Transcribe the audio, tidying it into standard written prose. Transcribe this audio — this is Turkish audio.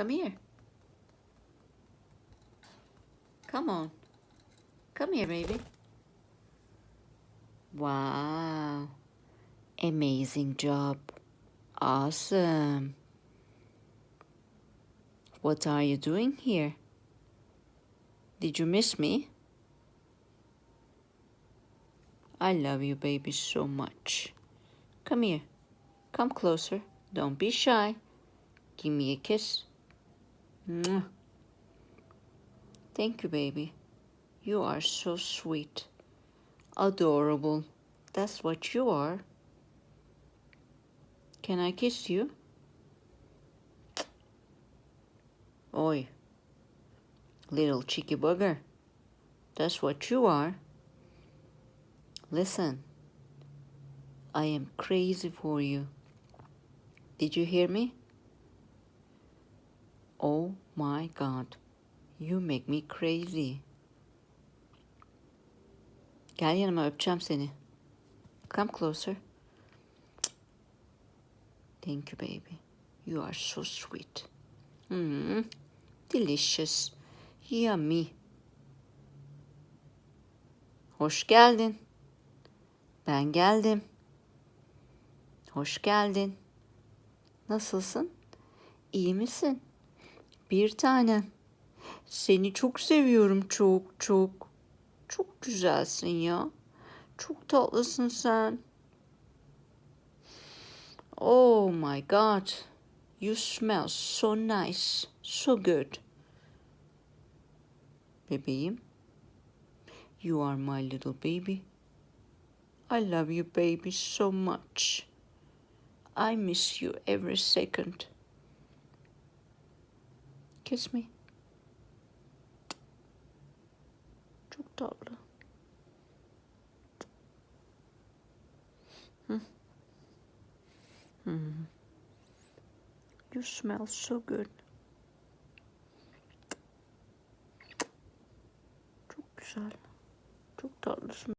Come here. Come on. Come here, baby. Wow. Amazing job. Awesome. What are you doing here? Did you miss me? I love you, baby, so much. Come here. Come closer. Don't be shy. Give me a kiss. Mwah. Thank you, baby. You are so sweet. Adorable. That's what you are. Can I kiss you? Oi. Little cheeky bugger. That's what you are. Listen. I am crazy for you. Did you hear me? Oh my God. You make me crazy. Gel yanıma, öpeceğim seni. Come closer. Thank you, baby. You are so sweet. Delicious. Yummy. Hoş geldin. Ben geldim. Hoş geldin. Nasılsın? İyi misin? Bir tanem. Seni çok seviyorum, çok çok. Çok güzelsin ya. Çok tatlısın sen. Oh my God. You smell so nice. So good. Bebeğim. You are my little baby. I love you, baby, so much. I miss you every second. Kiss me. Çok tatlı. You smell so good. Çok güzel. Çok tatlısın.